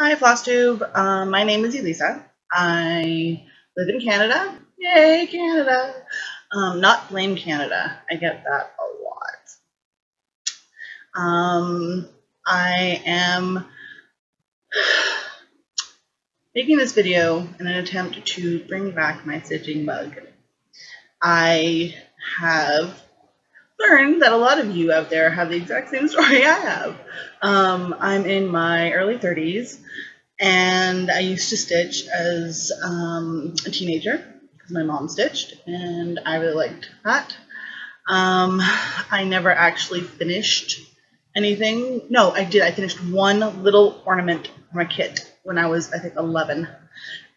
Hi, FlossTube. My name is Elisa. I live in Canada. Yay, Canada! Not blame Canada. I get that a lot. I am making this video in an attempt to bring back my stitching bug. I have learned that a lot of you out there have the exact same story I have. I'm in my early 30s. And I used to stitch as a teenager because my mom stitched, and I really liked that. I never actually finished anything. No, I did. I finished one little ornament from a kit when I was, I think, 11. It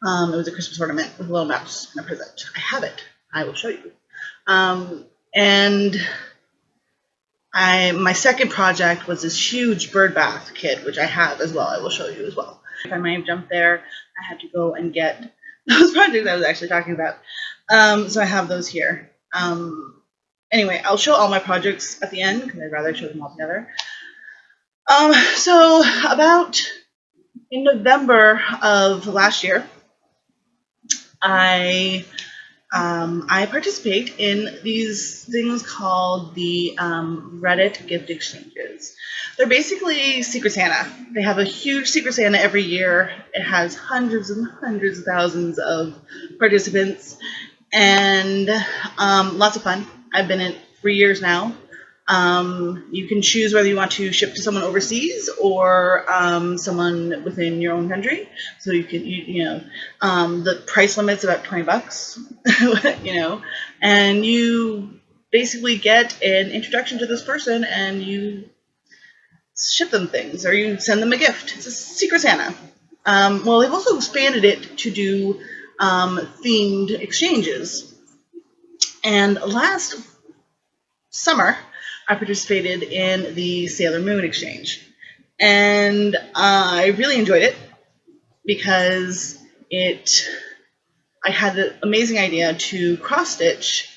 was a Christmas ornament with a little mouse and a present. I have it. I will show you. And my second project was this huge bird bath kit, which I have as well. I will show you as well. If I might have jumped there, I had to go and get those projects I was actually talking about. So I have those here. Anyway, I'll show all my projects at the end because I'd rather show them all together. So about in November of last year, I participate in these things called the Reddit gift exchanges. They're basically Secret Santa. They have a huge Secret Santa every year. It has hundreds and hundreds of thousands of participants, and lots of fun. I've been in 3 years now. You can choose whether you want to ship to someone overseas or someone within your own country. So you can, the price limit's about $20, and you basically get an introduction to this person and you ship them things or you send them a gift. It's a Secret Santa. Well, they've also expanded it to do themed exchanges. And last summer, I participated in the Sailor Moon exchange, and I really enjoyed it because I had the amazing idea to cross stitch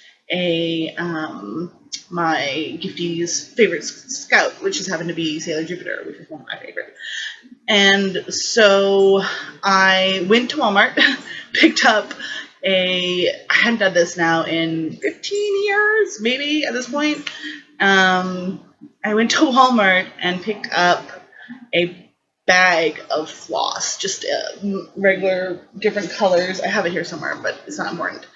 my giftie's favorite scout, which just happened to be Sailor Jupiter, which is one of my favorite. And so I went to Walmart, picked up I hadn't done this now in 15 years, maybe at this point. I went to Walmart and picked up a bag of floss, just regular different colors. I have it here somewhere, but it's not important.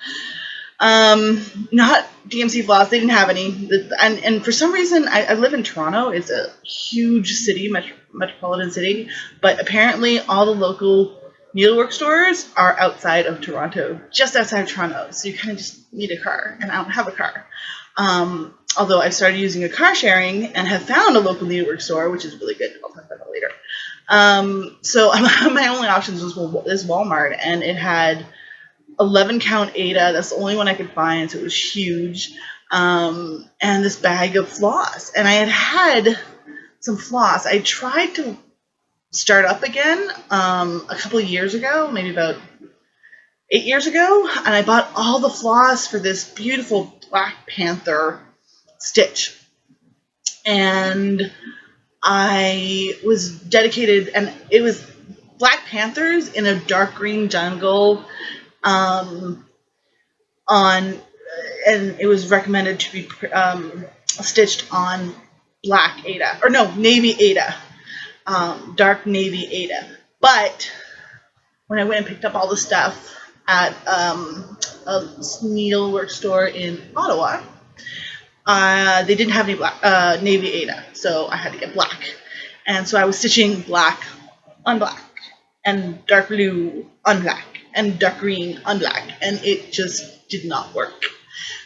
Not DMC floss. They didn't have any. And for some reason, I live in Toronto. It's a huge city, metropolitan city, but apparently all the local needlework stores are outside of Toronto, just outside of Toronto. So you kind of just need a car, and I don't have a car. Although I've started using a car sharing and have found a local needlework store, which is really good. I'll talk about that later. So my only options was Walmart, and it had 11 count Ada. That's the only one I could find, so it was huge. And this bag of floss. And I had some floss. I tried to start up again a couple of years ago, maybe about 8 years ago, and I bought all the floss for this beautiful Black Panther stitch. And I was dedicated, and it was Black Panthers in a dark green jungle and it was recommended to be stitched on black Ada, or no, navy Ada. Dark navy Ada. But when I went and picked up all the stuff at a needlework store in Ottawa, they didn't have any navy Ada, so I had to get black. And so I was stitching black on black, and dark blue on black, and dark green on black, and it just did not work.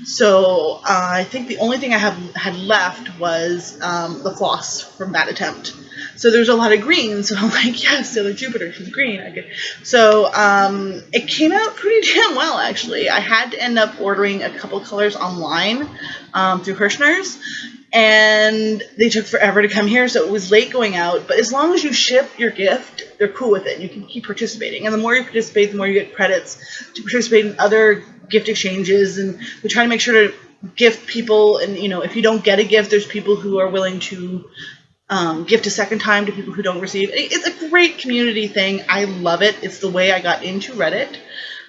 So I think the only thing I had left was the floss from that attempt. So there's a lot of green, so I'm like, yes, Sailor Jupiter, she's green. Okay. So it came out pretty damn well, actually. I had to end up ordering a couple colors online through Hirschner's, and they took forever to come here, so it was late going out. But as long as you ship your gift, they're cool with it. You can keep participating, and the more you participate, the more you get credits to participate in other gift exchanges. And we try to make sure to gift people, and if you don't get a gift, there's people who are willing to gift a second time to people who don't receive. It's a great community thing. I love it. It's the way I got into Reddit.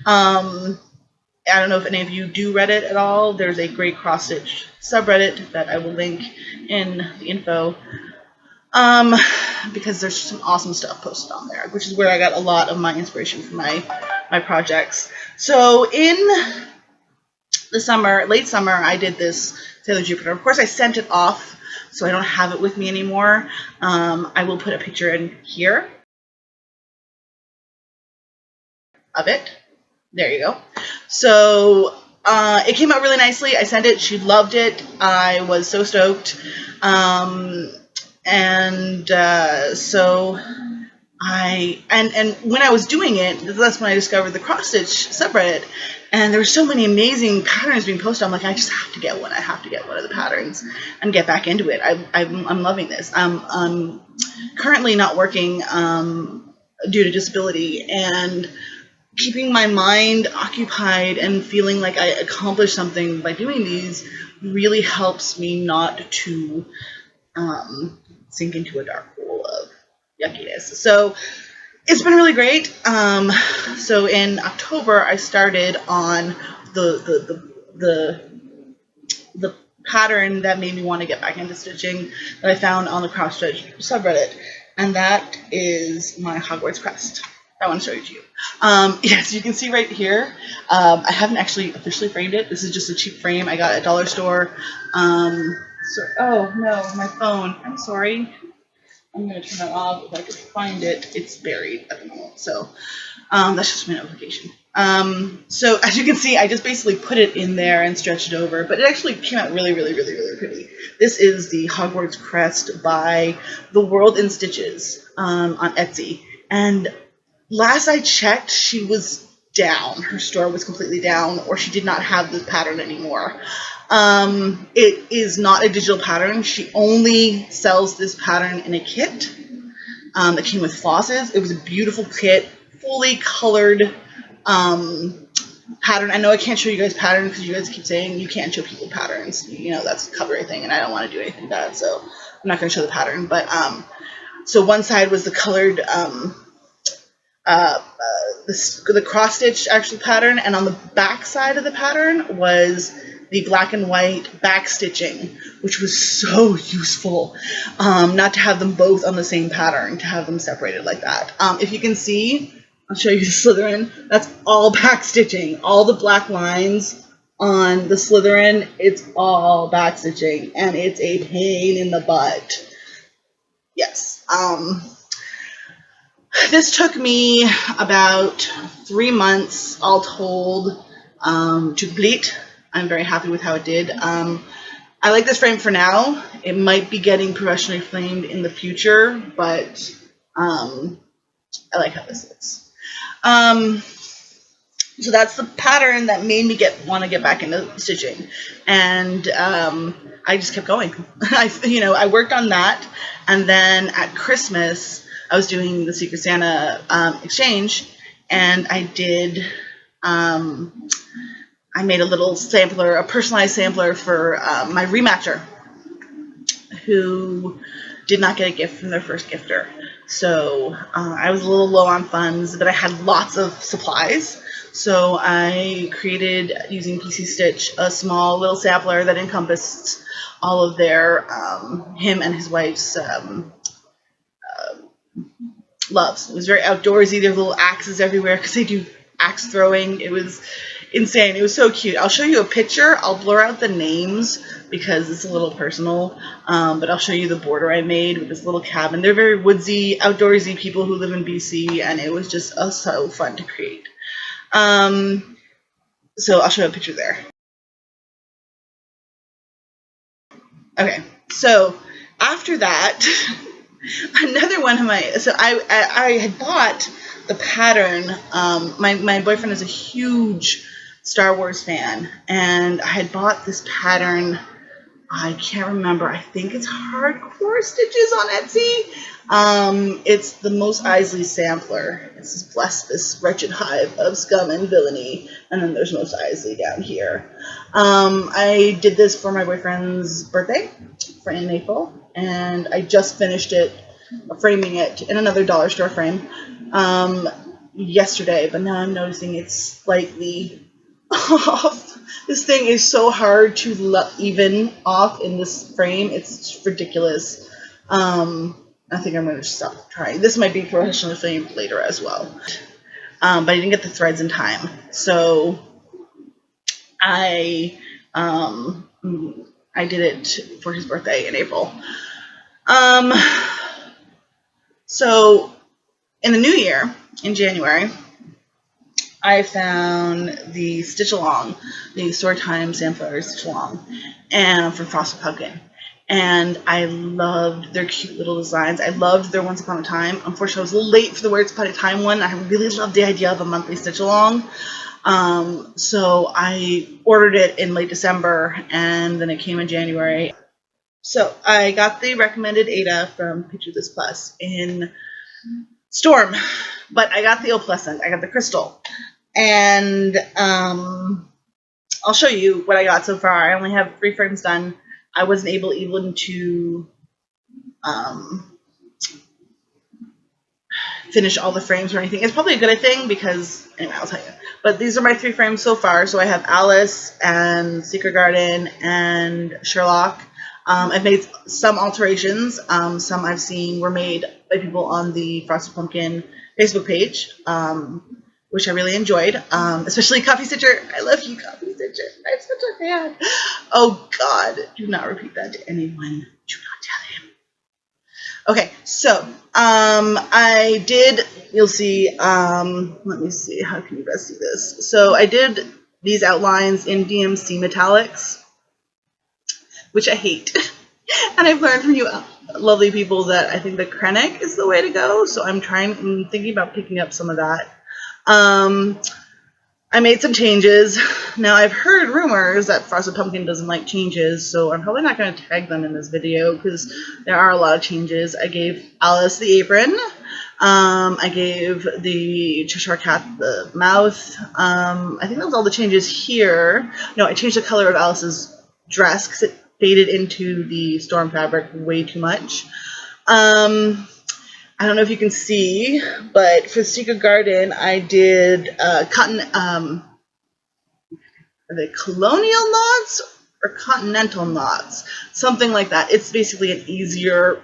I don't know if any of you do Reddit at all. There's a great cross-stitch subreddit that I will link in the info, because there's some awesome stuff posted on there, which is where I got a lot of my inspiration for my projects. So in the summer, late summer, I did this Sailor Jupiter. Of course, I sent it off, so I don't have it with me anymore. I will put a picture in here of it. There you go. So it came out really nicely. I sent it. She loved it. I was so stoked. So when I was doing it, that's when I discovered the cross stitch subreddit, and there were so many amazing patterns being posted. I'm like, I just have to get one. I have to get one of the patterns and get back into it. I'm loving this. I'm currently not working due to disability, and keeping my mind occupied and feeling like I accomplished something by doing these really helps me not to sink into a dark pool of yuckiness. So it's been really great. So in October, I started on the pattern that made me want to get back into stitching that I found on the cross stitch subreddit, and that is my Hogwarts crest. I want to show it to you. Yes, you can see right here. I haven't actually officially framed it. This is just a cheap frame I got at a dollar store. Oh no, my phone. I'm sorry. I'm going to turn that off. If I could find it, it's buried at the moment. So that's just my notification. So as you can see, I just basically put it in there and stretched it over, but it actually came out really, really, really, really pretty. This is the Hogwarts crest by The World in Stitches on Etsy. And last I checked, she was down. Her store was completely down, or she did not have this pattern anymore. It is not a digital pattern. She only sells this pattern in a kit that came with flosses. It was a beautiful kit, fully colored pattern. I know I can't show you guys patterns because you guys keep saying you can't show people patterns. You know, that's a copyright thing, and I don't want to do anything bad, so I'm not going to show the pattern. But so one side was the colored the cross stitch actual pattern, and on the back side of the pattern was the black and white back stitching, which was so useful. Not to have them both on the same pattern, to have them separated like that. If you can see, I'll show you the Slytherin. That's all back stitching. All the black lines on the Slytherin, it's all back stitching, and it's a pain in the butt. Yes. This took me about 3 months all told to complete. I'm very happy with how it did. I like this frame for now. It might be getting professionally framed in the future, but I like how this looks. So that's the pattern that made me want to get back into stitching, and I just kept going. I worked on that, and then at Christmas I was doing the Secret Santa exchange, and I did. I made a little sampler, a personalized sampler for my rematcher, who did not get a gift from their first gifter. So I was a little low on funds, but I had lots of supplies. So I created, using PC Stitch, a small little sampler that encompassed all of their, him and his wife's loves. It was very outdoorsy. There were little axes everywhere because they do axe throwing. It was insane. It was so cute. I'll show you a picture. I'll blur out the names because it's a little personal, but I'll show you the border I made with this little cabin. They're very woodsy, outdoorsy people who live in BC, and it was just so fun to create. So I'll show you a picture there. Okay, so after that, another one of I had bought the pattern. My boyfriend is a huge Star Wars fan, and I had bought this pattern. I can't remember. I think it's Hardcore Stitches on Etsy. It's the Mos Eisley sampler. It says, "Bless this wretched hive of scum and villainy," and then there's Mos Eisley down here. I did this for my boyfriend's birthday in April, and I just finished it, framing it in another dollar store frame yesterday, but now I'm noticing it's slightly off. This thing is so hard to even off in this frame. It's ridiculous. I think I'm going to stop trying. This might be professionally framed later as well. But I didn't get the threads in time. So I did it for his birthday in April. So in the new year, in January, I found the Stitch Along, the Storytime Sampler Stitch Along, and from Frosted Pumpkin. And I loved their cute little designs. I loved their Once Upon a Time. Unfortunately, I was a little late for the Once Upon a Time one. I really loved the idea of a monthly Stitch Along. So I ordered it in late December, and then it came in January. So I got the recommended Ada from Picture This Plus in Storm, but I got the opalescent. I got the crystal. And I'll show you what I got so far. I only have 3 frames done. I wasn't able even to finish all the frames or anything. It's probably a good thing because, anyway, I'll tell you. But these are my 3 frames so far. So I have Alice and Secret Garden and Sherlock. I've made some alterations. Some I've seen were made by people on the Frosted Pumpkin Facebook page, which I really enjoyed, especially Coffee Stitcher. I love you, Coffee Stitcher. I'm such a fan. Oh, God. Do not repeat that to anyone. Do not tell him. Okay, so I did, you'll see, let me see, how can you best see this? So I did these outlines in DMC Metallics, which I hate. And I've learned from you lovely people that I think the Krennic is the way to go, so I'm thinking about picking up some of that. I made some changes. Now, I've heard rumors that Frosted Pumpkin doesn't like changes, so I'm probably not going to tag them in this video because there are a lot of changes. I gave Alice the apron. I gave the Cheshire Cat the mouth. I think that was all the changes here. No, I changed the color of Alice's dress because it faded into the Storm fabric way too much. I don't know if you can see, but for Secret Garden, I did cotton, are they colonial knots or continental knots? Something like that. It's basically an easier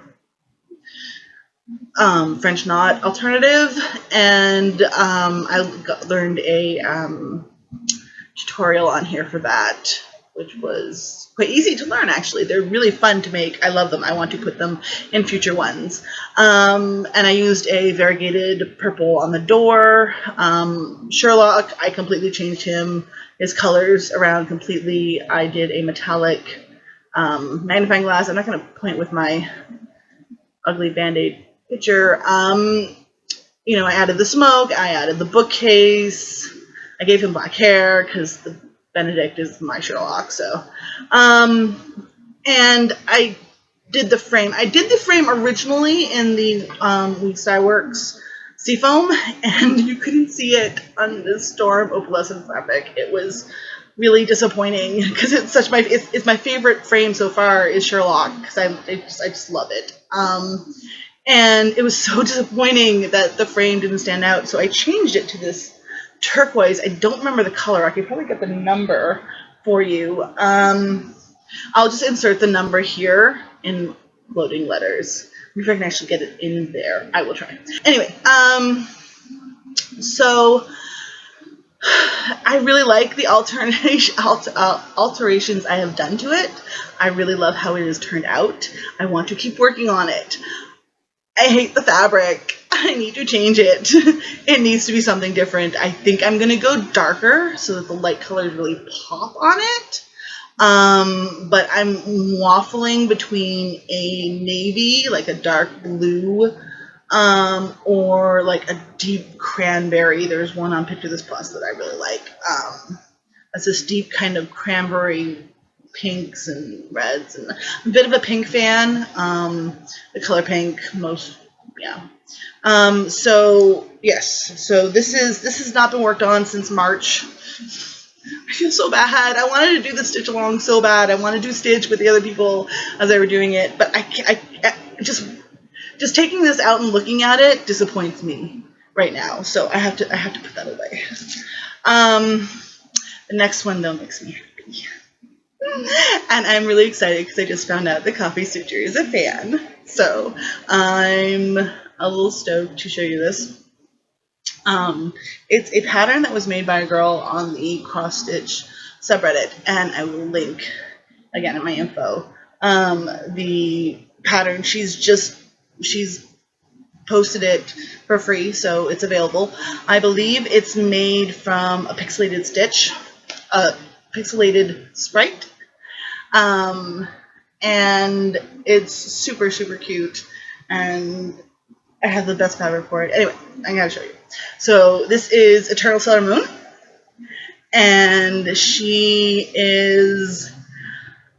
French knot alternative, and I learned a tutorial on here for that, which was quite easy to learn, actually. They're really fun to make. I love them. I want to put them in future ones. And I used a variegated purple on the door. Sherlock, I completely changed his colors around completely. I did a metallic magnifying glass. I'm not going to point with my ugly Band-Aid picture. You know, I added the smoke. I added the bookcase. I gave him black hair because the Benedict is my Sherlock, so. And I did the frame. I did the frame originally in the Skyworks Seafoam, and you couldn't see it on the Storm opalescent fabric. It was really disappointing because it's such it's my favorite frame so far is Sherlock because I just love it. And it was so disappointing that the frame didn't stand out, so I changed it to this turquoise. I don't remember the color. I could probably get the number for you. I'll just insert the number here in floating letters. If I can actually get it in there, I will try. Anyway, so I really like the alterations I have done to it. I really love how it has turned out. I want to keep working on it. I hate the fabric. I need to change it. It needs to be something different. I think I'm going to go darker so that the light colors really pop on it. But I'm waffling between a navy, like a dark blue, or like a deep cranberry. There's one on Picture This Plus that I really like. That's this deep kind of cranberry pinks and reds, and I'm a bit of a pink fan. The color pink, so yes, so this has not been worked on since March. I feel so bad. I wanted to do the stitch along so bad. I wanted to stitch with the other people as they were doing it, but I just taking this out and looking at it disappoints me right now. So I have to put that away. The next one though makes me happy, and I'm really excited because I just found out that Coffee Suture is a fan. So I'm a little stoked to show you this. It's a pattern that was made by a girl on the cross stitch subreddit, and I will link again in my info the pattern. She's posted it for free, so it's available. I believe it's made from a pixelated stitch, a pixelated sprite, and it's super cute, and I have the best fabric for it. Anyway, I gotta show you. So this is Eternal Sailor Moon, and she is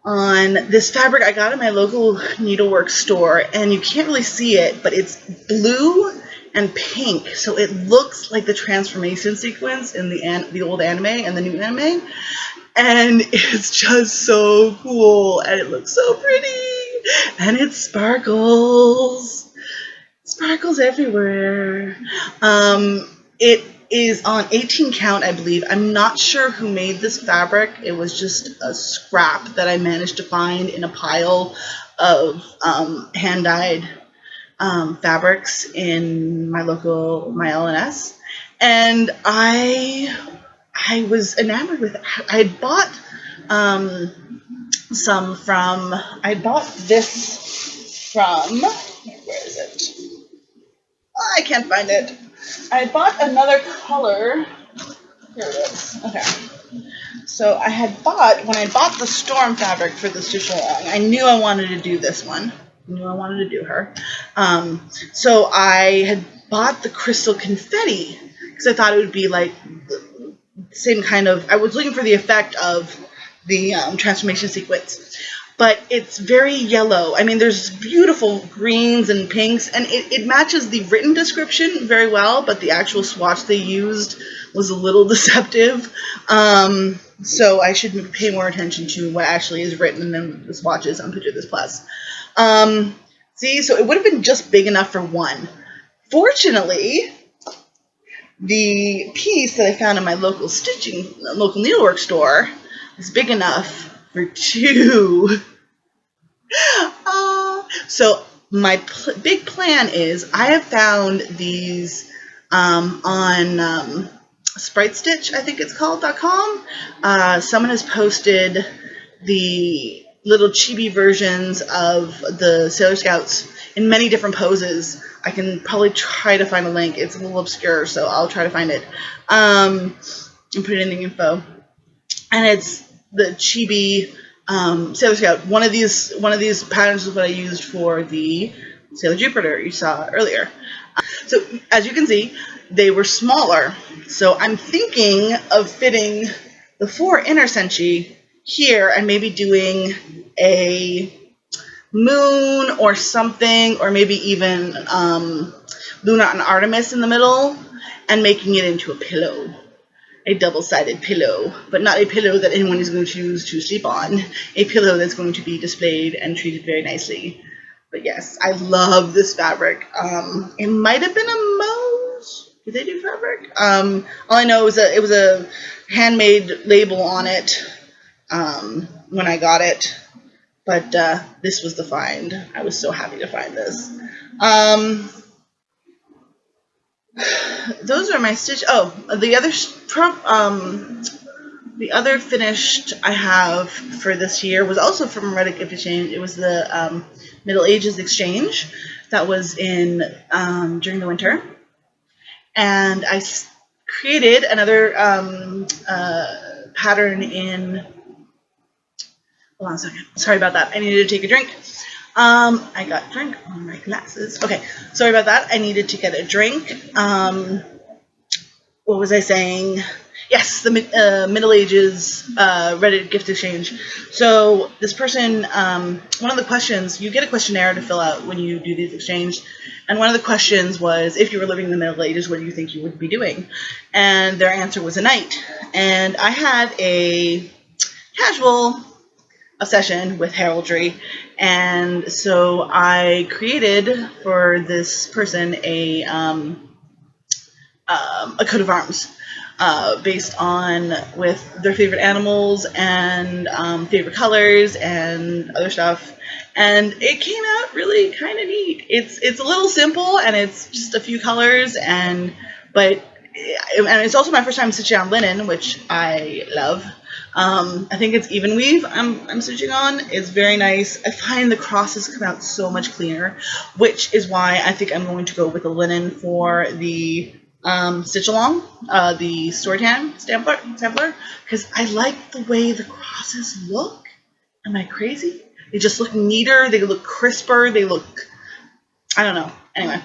on this fabric I got in my local needlework store, and you can't really see it, but it's blue and pink, so it looks like the transformation sequence in the old anime and the new anime, and it's just so cool, and it looks so pretty, and it sparkles everywhere. It is on 18 count, I believe. I'm not sure who made this fabric. It was just a scrap that I managed to find in a pile of hand-dyed fabrics in my LNS, and I was enamored with it. I had bought I bought this from, where is it? Oh, I can't find it. I bought another color. Here it is. Okay. So I had bought, when I bought the Storm fabric for the stitch along, I knew I wanted to do this one. I knew I wanted to do her. So I had bought the Crystal Confetti because I thought it would be like the same kind of, I was looking for the effect of the transformation sequence. But it's very yellow. I mean, there's beautiful greens and pinks, and it matches the written description very well, but the actual swatch they used was a little deceptive. So I should pay more attention to what actually is written in the swatches on Picture This Plus. See, so it would have been just big enough for one. Fortunately, the piece that I found in my local needlework store is big enough for two. So my big plan is, I have found these on Sprite Stitch, I think it's called, .com. Someone has posted the little chibi versions of the Sailor Scouts in many different poses. I can probably try to find a link. It's a little obscure, so I'll try to find it and put it in the info. And it's the chibi Sailor Scout. One of these patterns is what I used for the Sailor Jupiter you saw earlier. So as you can see, they were smaller. So I'm thinking of fitting the 4 inner senshi here and maybe doing a moon or something, or maybe even Luna and Artemis in the middle, and making it into a pillow. A double-sided pillow, but not a pillow that anyone is going to choose to sleep on. A pillow that's going to be displayed and treated very nicely. But yes, I love this fabric. It might have been a Moe's. Did they do fabric? All I know is that it was a handmade label on it when I got it. But this was the find. I was so happy to find this. Those are my stitch. Oh, the other finished I have for this year was also from Reddit Gift Exchange. It was the Middle Ages Exchange that was in during the winter, and I created another pattern in. Hold on a second. Sorry about that. I needed to take a drink. I got a drink on my glasses. Okay, sorry about that. I needed to get a drink. What was I saying? Yes, the Middle Ages Reddit gift exchange. So this person, one of the questions, you get a questionnaire to fill out when you do these exchanges, and one of the questions was, if you were living in the Middle Ages, what do you think you would be doing? And their answer was a knight. And I had a casual obsession with heraldry, and so I created for this person a coat of arms based on with their favorite animals and favorite colors and other stuff, and it came out really kind of neat. It's a little simple and it's just a few colors, but it's also my first time stitching on linen, which I love. I think it's even weave I'm stitching on. It's very nice. I find the crosses come out so much cleaner, which is why I think I'm going to go with the linen for the stitch along, the Storytime sampler, because I like the way the crosses look. Am I crazy? They just look neater. They look crisper. They look, I don't know. Anyway,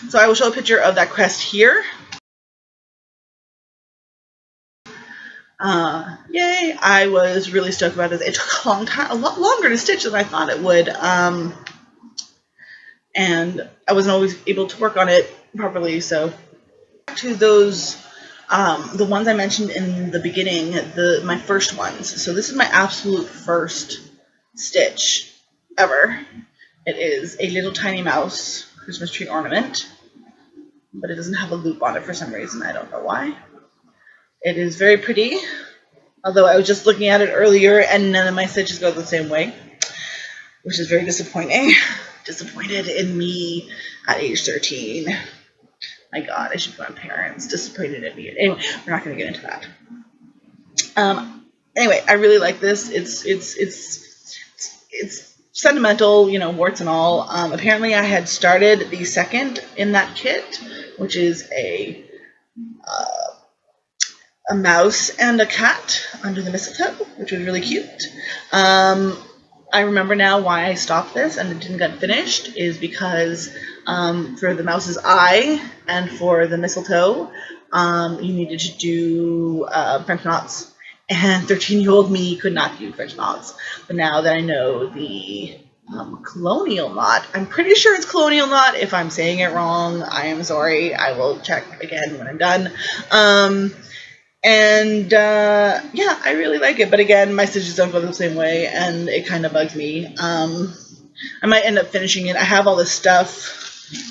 so I will show a picture of that crest here. Yay! I was really stoked about it. It took a long time, a lot longer to stitch than I thought it would, and I wasn't always able to work on it properly. So back to those, the ones I mentioned in the beginning, my first ones. So this is my absolute first stitch ever. It is a little tiny mouse Christmas tree ornament, but it doesn't have a loop on it for some reason. I don't know why. It is very pretty, although I was just looking at it earlier and none of my stitches go the same way, which is very disappointing. Disappointed in me at age 13. My God, I should be my parents. Disappointed in me. Anyway, we're not going to get into that. Anyway, I really like this. It's sentimental, you know, warts and all. Apparently, I had started the second in that kit, which is a mouse and a cat under the mistletoe, which was really cute. I remember now why I stopped this and it didn't get finished is because for the mouse's eye and for the mistletoe, you needed to do French knots. And 13-year-old me could not do French knots. But now that I know the colonial knot, I'm pretty sure it's colonial knot. If I'm saying it wrong, I am sorry. I will check again when I'm done. Yeah, I really like it. But again, my stitches don't go the same way, and it kind of bugs me. I might end up finishing it. I have all this stuff.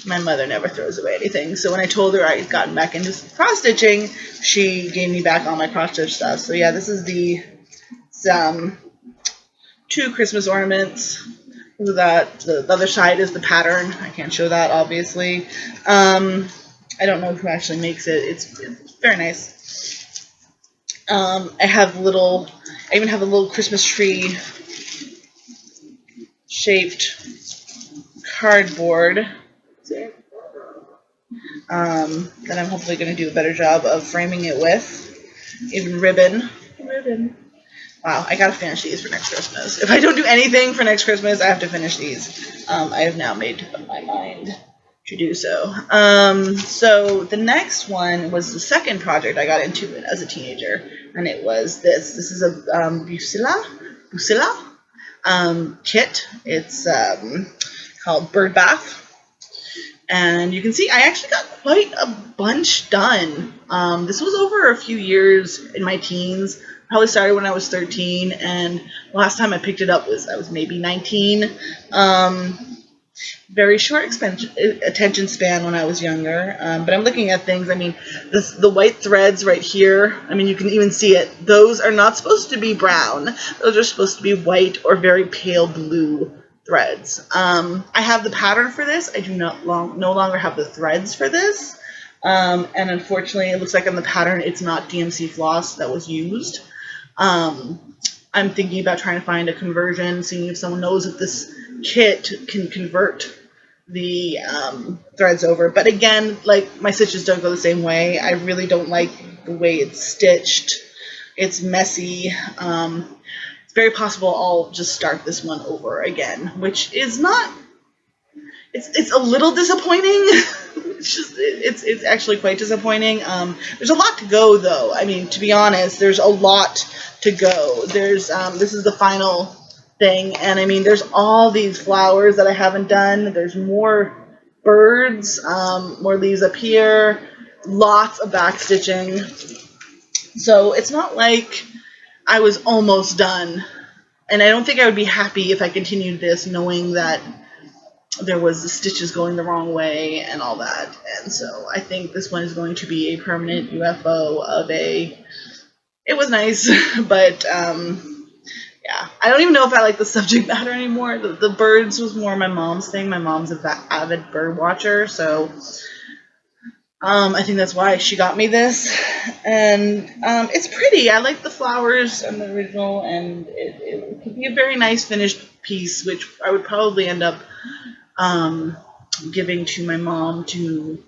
My mother never throws away anything. So when I told her I had gotten back into cross stitching, she gave me back all my cross stitch stuff. So yeah, this is the 2 Christmas ornaments. Look at that. The other side is the pattern. I can't show that, obviously. I don't know who actually makes it. It's very nice. I even have a little Christmas tree shaped cardboard that I'm hopefully going to do a better job of framing it with. Even ribbon. Wow, I gotta finish these for next Christmas. If I don't do anything for next Christmas, I have to finish these. I have now made up my mind to do so. So the next one was the second project I got into as a teenager, and it was this. This is a Busilla kit. It's called Bird Bath. And you can see I actually got quite a bunch done. This was over a few years in my teens. Probably started when I was 13, and the last time I picked it up I was maybe 19. Very short attention span when I was younger, but I'm looking at things. I mean, the white threads right here, I mean, you can even see it. Those are not supposed to be brown. Those are supposed to be white or very pale blue threads. I have the pattern for this. I do no longer have the threads for this, and unfortunately, it looks like on the pattern it's not DMC floss that was used. I'm thinking about trying to find a conversion, seeing if someone knows if this kit can convert the threads over. But again, like, my stitches don't go the same way. I really don't like the way it's stitched. It's messy. It's very possible I'll just start this one over again, which is not, it's a little disappointing. It's actually quite disappointing. There's a lot to go though. I mean, to be honest, there's a lot to go. There's this is the final thing, and I mean, there's all these flowers that I haven't done. There's more birds, more leaves up here, lots of back stitching. So it's not like I was almost done, and I don't think I would be happy if I continued this knowing that there was the stitches going the wrong way and all that. And so I think this one is going to be a permanent UFO of a, it was nice, but yeah, I don't even know if I like the subject matter anymore. The birds was more my mom's thing. My mom's an avid bird watcher, so I think that's why she got me this. And it's pretty. I like the flowers and the original, and it could be a very nice finished piece, which I would probably end up giving to my mom to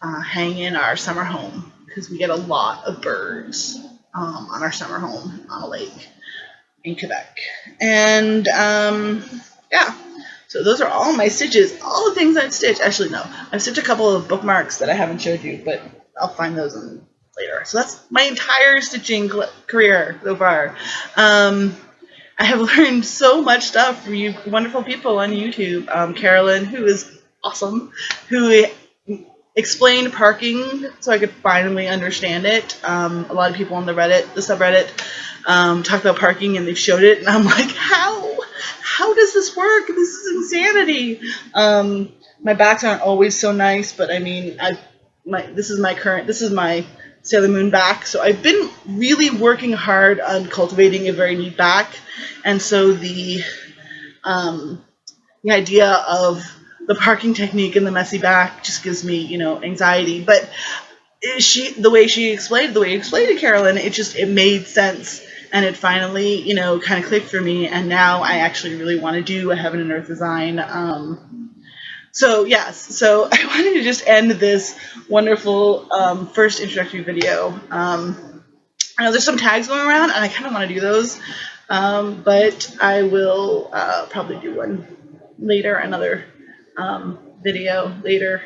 hang in our summer home, because we get a lot of birds on our summer home on a lake in Quebec. And yeah, so those are all my stitches, all the things I've stitched. Actually, no, I've stitched a couple of bookmarks that I haven't showed you, but I'll find those in later. So that's my entire stitching career so far. I have learned so much stuff from you wonderful people on YouTube. Carolyn, who is awesome, who explained parking so I could finally understand it. A lot of people on the subreddit, talk about parking, and they've showed it, and I'm like, how does this work? This is insanity. My backs aren't always so nice, but I mean, this is my Sailor Moon back, so I've been really working hard on cultivating a very neat back, and so the idea of the parking technique and the messy back just gives me, anxiety. But the way you explained it, Carolyn, it made sense, and it finally, kind of clicked for me, and now I actually really want to do a Heaven and Earth design. So yes, so I wanted to just end this wonderful first introductory video. I know there's some tags going around, and I kind of want to do those, but I will probably do one later, another video later.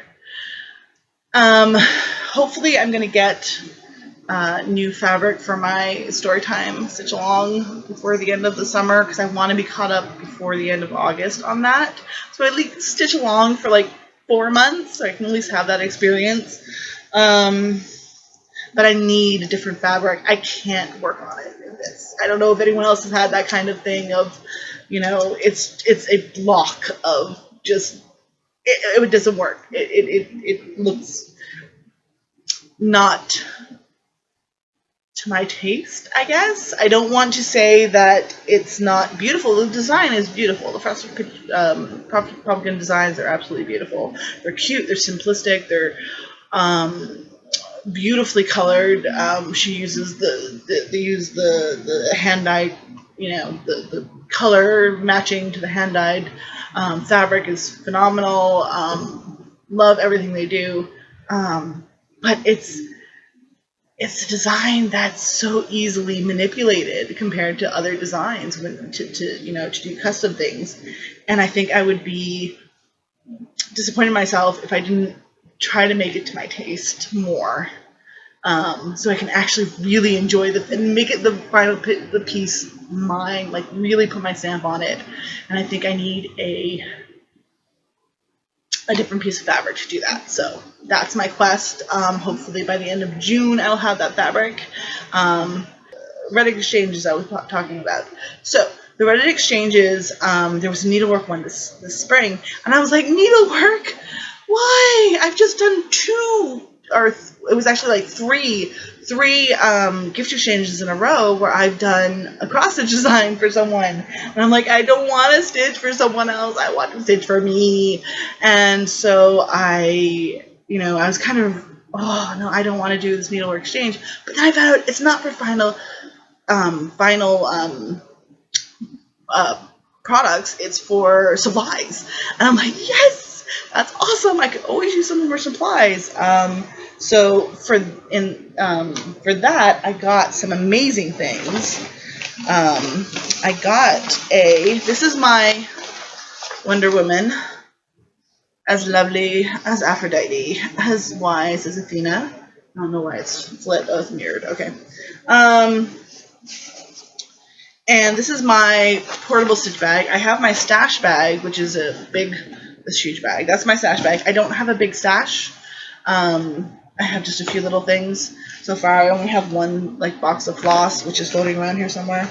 Hopefully I'm going to get new fabric for my Storytime stitch along before the end of the summer, because I want to be caught up before the end of August on that. So I at least stitch along for like 4 months, so I can at least have that experience. But I need a different fabric. I can't work on it in this. I don't know if anyone else has had that kind of thing of, it's a block of just, it doesn't work. It looks not to my taste, I guess. I don't want to say that it's not beautiful. The design is beautiful. The frosted pumpkin designs are absolutely beautiful. They're cute. They're simplistic. They're beautifully colored. She uses the hand dyed, the color matching to the hand dyed fabric is phenomenal. Love everything they do, but it's a design that's so easily manipulated compared to other designs to do custom things, and I think I would be disappointed in myself if I didn't try to make it to my taste more, so I can actually really enjoy and make it the piece mine, like really put my stamp on it. And I think I need a different piece of fabric to do that. So that's my quest. Hopefully by the end of June I'll have that fabric. Reddit exchanges I was talking about. So the Reddit exchanges, there was a needlework one this spring, and I was like, needlework? Why? I've just done 2, or it was actually like three gift exchanges in a row where I've done a cross stitch design for someone, and I'm like, I don't want to stitch for someone else, I want to stitch for me. And so I was kind of, oh no, I don't want to do this needlework exchange. But then I found out it's not for final products, it's for supplies, and I'm like, yes, that's awesome, I could always use some more supplies. So for that, I got some amazing things. I got this is my Wonder Woman, as lovely as Aphrodite, as wise as Athena. I don't know why it's lit. Oh, it's mirrored. Okay. And this is my portable stitch bag. I have my stash bag, which is this huge bag. That's my stash bag. I don't have a big stash. I have just a few little things. So far, I only have one like box of floss, which is floating around here somewhere.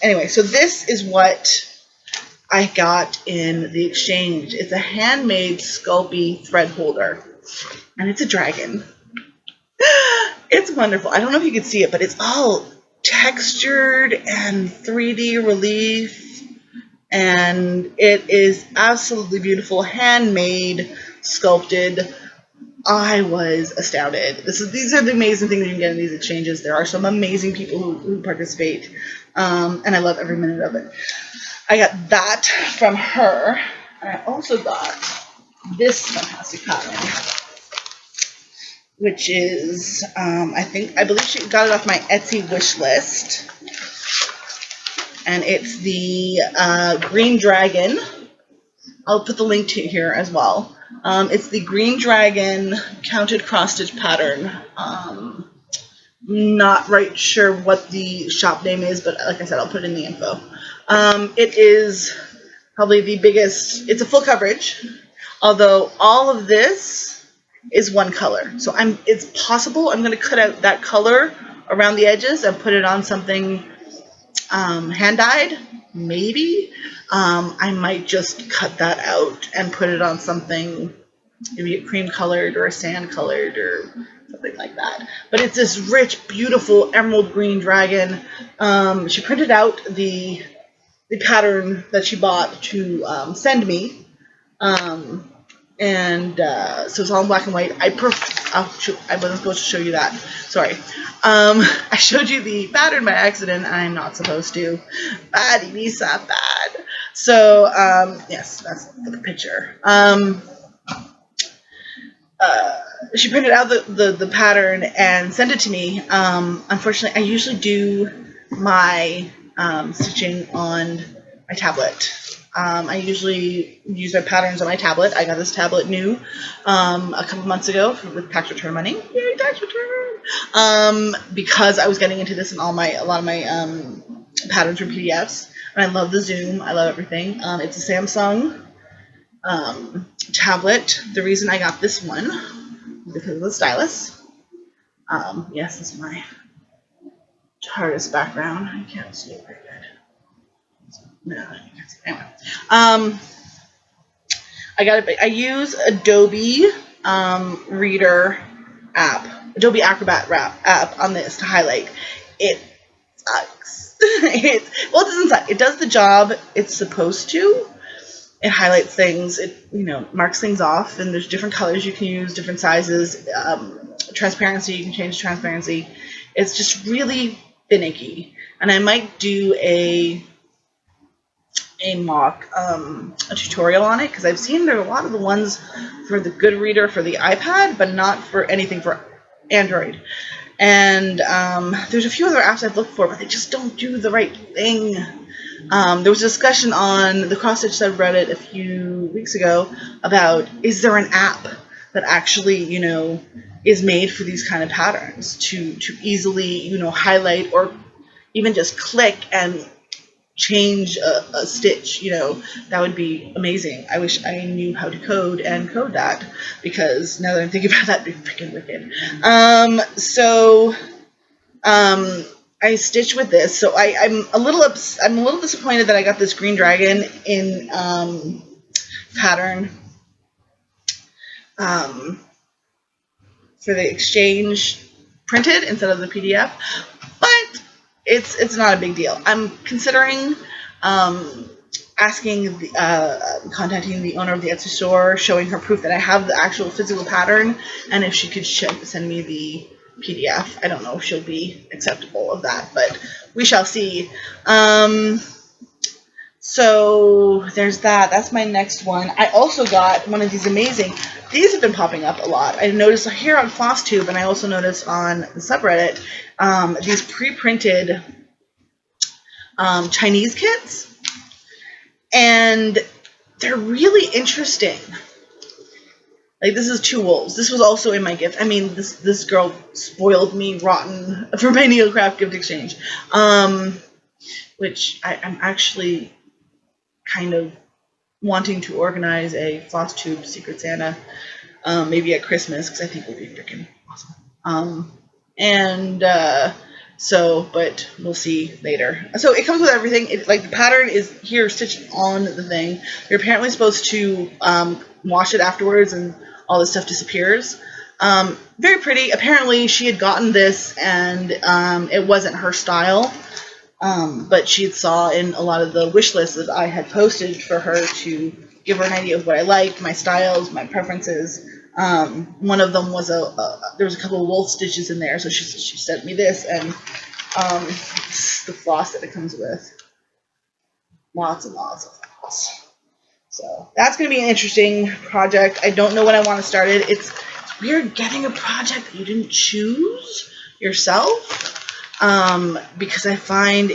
Anyway, so this is what I got in the exchange. It's a handmade Sculpey thread holder, and it's a dragon. It's wonderful. I don't know if you can see it, but it's all textured and 3D relief, and it is absolutely beautiful, handmade, sculpted. I was astounded. These are the amazing things you can get in these exchanges. There are some amazing people who participate, and I love every minute of it. I got that from her, and I also got this fantastic pattern, which is, I believe she got it off my Etsy wish list, and it's the Green Dragon. I'll put the link to it here as well. It's the Green Dragon counted cross stitch pattern. Not right sure what the shop name is, but like I said, I'll put it in the info. It is probably the biggest. It's a full coverage, although all of this is one color. So it's possible I'm going to cut out that color around the edges and put it on something hand dyed, maybe. I might just cut that out and put it on something, maybe a cream colored or a sand colored or something like that. But it's this rich, beautiful emerald green dragon. She printed out the pattern that she bought to send me. So it's all in black and white. I wasn't supposed to show you that. Sorry. I showed you the pattern by accident. I'm not supposed to. Bad, Elisa, bad. So, yes, that's the picture. She printed out the pattern and sent it to me. Unfortunately, I usually do my stitching on my tablet. I usually use my patterns on my tablet. I got this tablet new a couple months ago with tax return money. Yay, tax return! Because I was getting into this in a lot of my patterns were PDFs. And I love the zoom. I love everything. It's a Samsung tablet. The reason I got this one is because of the stylus. Yes, this is my TARDIS background. I can't see it very good. No, you can't see it. Anyway. I use Adobe Reader app, Adobe Acrobat app on this to highlight. It sucks. It doesn't suck. It does the job it's supposed to. It highlights things. It marks things off, and there's different colors you can use, different sizes, transparency. You can change transparency. It's just really finicky, and I might do a mock a tutorial on it, because I've seen there are a lot of the ones for the Good Reader for the iPad, but not for anything for Android. And there's a few other apps I've looked for, but they just don't do the right thing. There was a discussion on the Cross Stitch subreddit a few weeks ago about, is there an app that actually is made for these kind of patterns to easily highlight or even just click and change a stitch. That would be amazing. I wish I knew how to code that, because now that I'm thinking about that, it'd be freaking wicked. I stitch with this, so I'm a little disappointed that I got this Green Dragon in pattern for the exchange printed instead of the PDF, but it's not a big deal. I'm considering contacting the owner of the Etsy store, showing her proof that I have the actual physical pattern, and if she could send me the PDF. I don't know if she'll be acceptable of that, but we shall see. So there's that. That's my next one. I also got one of these amazing. These have been popping up a lot. I noticed here on FlossTube, and I also noticed on the subreddit, these pre-printed Chinese kits, and they're really interesting. Like, this is 2 wolves. This was also in my gift. I mean, this girl spoiled me rotten for my Neocraft gift exchange, which I'm actually kind of wanting to organize a FlossTube Secret Santa, maybe at Christmas, because I think it would be freaking awesome. But we'll see later. So it comes with everything. Like, the pattern is here stitched on the thing. You're apparently supposed to wash it afterwards, and all this stuff disappears. Very pretty. Apparently she had gotten this, and it wasn't her style. But she saw in a lot of the wish lists that I had posted for her to give her an idea of what I liked, my styles, my preferences. One of them was there was a couple of wolf stitches in there, so she sent me this, and the floss that it comes with. Lots and lots of floss. So that's going to be an interesting project. I don't know when I want to start it. It's weird getting a project that you didn't choose yourself. Because I find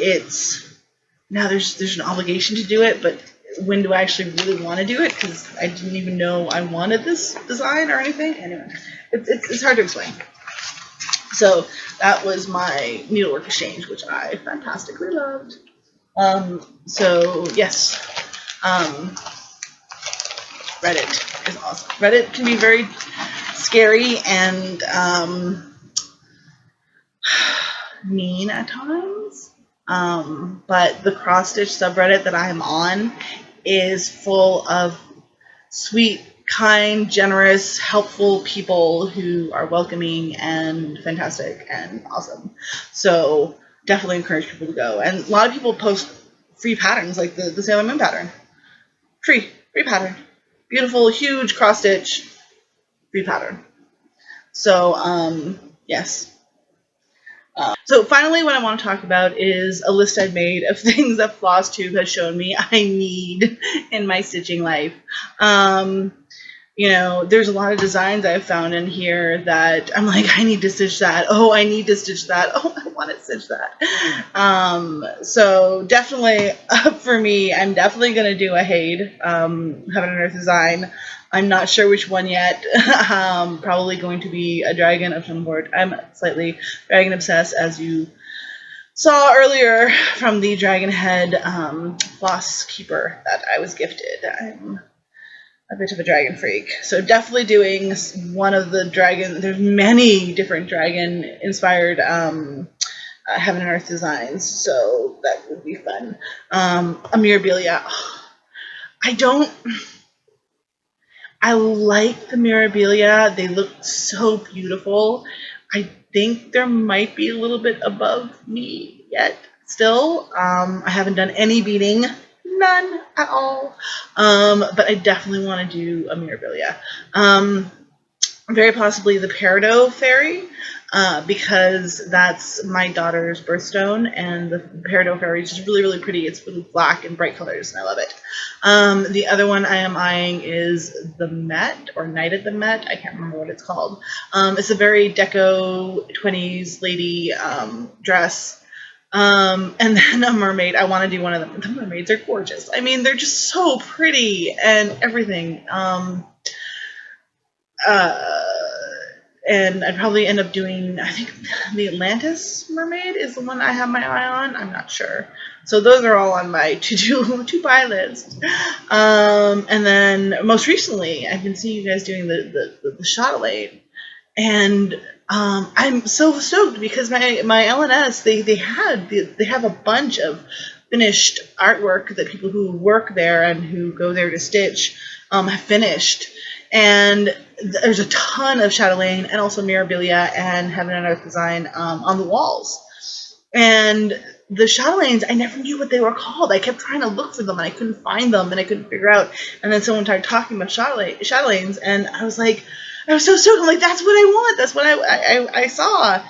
now there's an obligation to do it, but when do I actually really want to do it? Because I didn't even know I wanted this design or anything. Anyway, it's hard to explain. So that was my needlework exchange, which I fantastically loved. So yes, Reddit is awesome. Reddit can be very scary and mean at times, but the cross stitch subreddit that I am on is full of sweet, kind, generous, helpful people who are welcoming and fantastic and awesome. So definitely encourage people to go. And a lot of people post free patterns, like the Sailor Moon pattern. Free pattern. Beautiful, huge cross stitch, free pattern. So yes. So finally, what I want to talk about is a list I've made of things that FlossTube has shown me I need in my stitching life. There's a lot of designs I've found in here that I'm like, I need to stitch that. Oh, I need to stitch that. Oh, I want to stitch that. So definitely, for me, I'm definitely going to do a Head, Heaven and Earth design. I'm not sure which one yet. Probably going to be a dragon of some sort. I'm slightly dragon obsessed, as you saw earlier from the dragon head floss keeper that I was gifted. I'm a bit of a dragon freak. So definitely doing one of the dragon. There's many different dragon inspired Heaven and Earth designs, so that would be fun. Mirabilia. I like the Mirabilia. They look so beautiful. I think there might be a little bit above me yet still. I haven't done any beading. None at all. But I definitely want to do a Mirabilia. Very possibly the Peridot Fairy, because that's my daughter's birthstone, and the Peridot Fairy is just really, really pretty. It's really black and bright colors, and I love it. The other one I am eyeing is the Met, or Night at the Met. I can't remember what it's called. It's a very deco 20s lady dress. And then a mermaid. I want to do one of them. The mermaids are gorgeous. I mean, they're just so pretty and everything. And I'd probably end up doing, I think the Atlantis mermaid is the one I have my eye on. I'm not sure. So those are all on my to buy list. And then most recently, I've been seeing you guys doing the chatelaine, and I'm so stoked because my LNS they have a bunch of finished artwork that people who work there and who go there to stitch have finished. And there's a ton of chatelaine and also Mirabilia and Heaven and Earth design on the walls. And the chatelaines, I never knew what they were called. I kept trying to look for them and I couldn't find them and I couldn't figure out. And then someone started talking about chatelaines, and I was like, I was so stoked. I'm like, that's what I want. That's what I saw.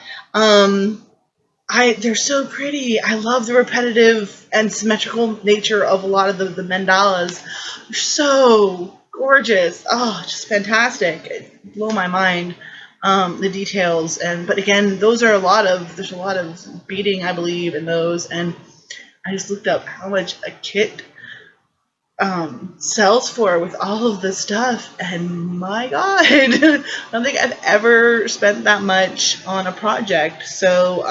They're so pretty. I love the repetitive and symmetrical nature of a lot of the mandalas. They're so gorgeous. Oh, just fantastic. It blew my mind, the details. But again, there's a lot of beading, I believe, in those. And I just looked up how much a kit sells for with all of this stuff, and my god, I don't think I've ever spent that much on a project. So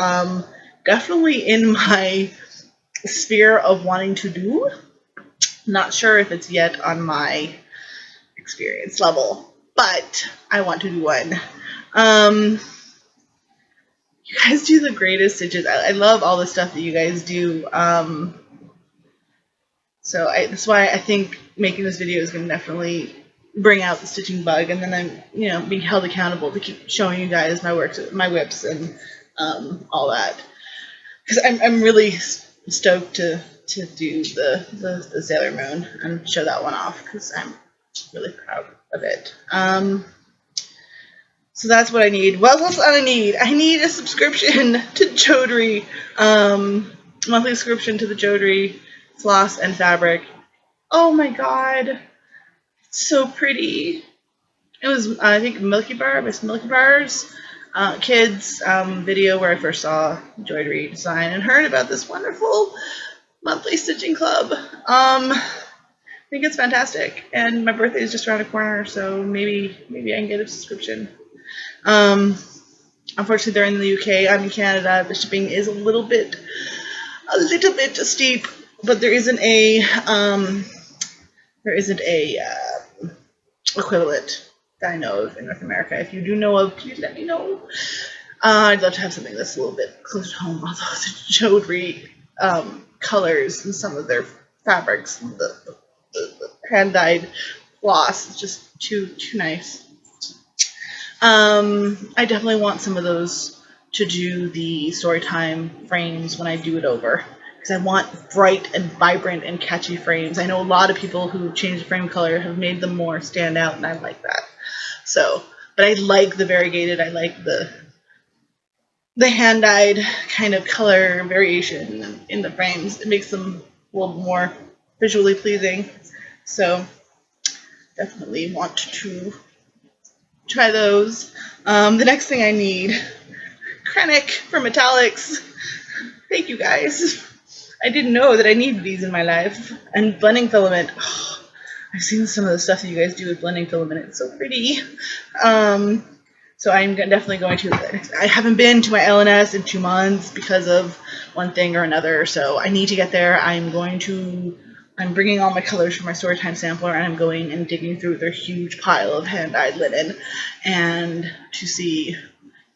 definitely in my sphere of wanting to do. Not sure if it's yet on my experience level, but I want to do one. You guys do the greatest stitches. I love all the stuff that you guys do. So that's why I think making this video is going to definitely bring out the stitching bug, and then I'm, being held accountable to keep showing you guys my works, my whips, and all that. Because I'm really stoked to do the Sailor Moon and show that one off, because I'm really proud of it. So that's what I need. What else do I need? I need a subscription to Jodry, monthly subscription to the Jodry floss and fabric. Oh my god, it's so pretty. It was, I think, Miss Milky Bar's kids video where I first saw Jodry design and heard about this wonderful monthly stitching club. I think it's fantastic, and my birthday is just around the corner, so maybe I can get a subscription. Unfortunately, they're in the UK. I'm in Canada. The shipping is a little bit steep, but there isn't a equivalent that I know of in North America. If you do know of, please let me know. I'd love to have something that's a little bit closer to home. Although the Jodry colors and some of their fabrics, the hand-dyed floss is just too nice. I definitely want some of those to do the Storytime frames when I do it over, because I want bright and vibrant and catchy frames. I know a lot of people who changed the frame color have made them more stand out, and I like that. So, but I like the variegated, I like the hand-dyed kind of color variation in the frames. It makes them a little more visually pleasing. So definitely want to try those. The next thing I need, Krennic for metallics. Thank you guys. I didn't know that I needed these in my life. And blending filament. Oh, I've seen some of the stuff that you guys do with blending filament. It's so pretty. So I'm definitely going to. I haven't been to my LNS in 2 months because of one thing or another. So I need to get there. I'm bringing all my colors from my Storytime sampler, and I'm going and digging through their huge pile of hand-dyed linen and to see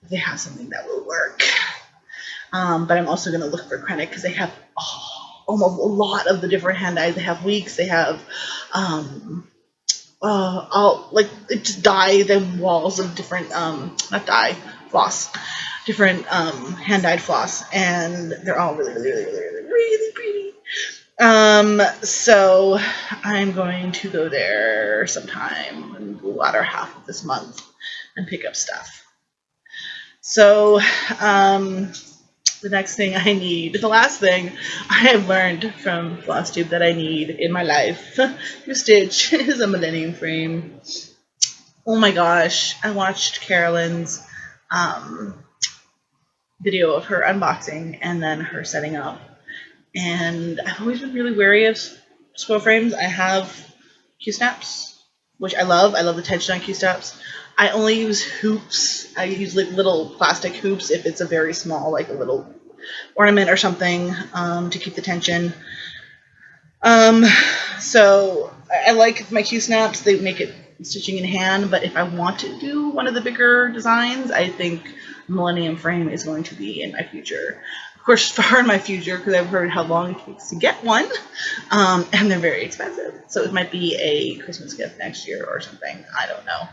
if they have something that will work. But I'm also going to look for Krennic, because they have almost a lot of the different hand-dyes. They have weeks. They have just dye the walls of different not dye, floss, different hand-dyed floss, and they're all really pretty. So I'm going to go there sometime in the latter half of this month and pick up stuff. So the next thing I need, the last thing I have learned from FlossTube that I need in my life to stitch is a millennium frame. Oh my gosh, I watched Carolyn's video of her unboxing and then her setting up. And I've always been really wary of spoil frames. I have Q-snaps, which I love. I love the tension on Q-snaps. I only use hoops. I use like little plastic hoops if it's a very small, like a little ornament or something, to keep the tension. So I like my Q-snaps. They make it stitching in hand, but if I want to do one of the bigger designs, I think Millennium Frame is going to be in my future. Of course, far in my future, because I've heard how long it takes to get one, and they're very expensive. So it might be a Christmas gift next year or something. I don't know.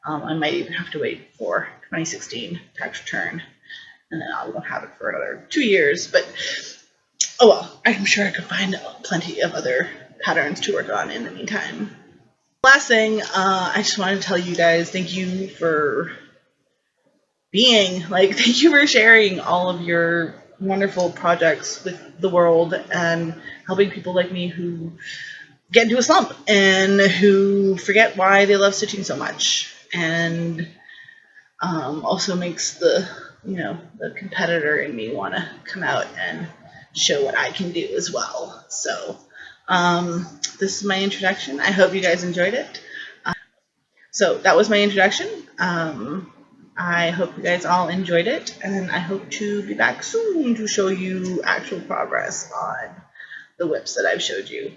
I might even have to wait for 2016 tax return, and then I won't have it for another 2 years. But oh well, I'm sure I could find plenty of other patterns to work on in the meantime. Last thing, I just wanted to tell you guys, thank you for thank you for sharing all of your wonderful projects with the world and helping people like me who get into a slump and who forget why they love stitching so much, and also makes the the competitor in me want to come out and show what I can do as well. So this is my introduction. I hope you guys enjoyed it. So that was my introduction. I hope you guys all enjoyed it, and I hope to be back soon to show you actual progress on the whips that I've showed you.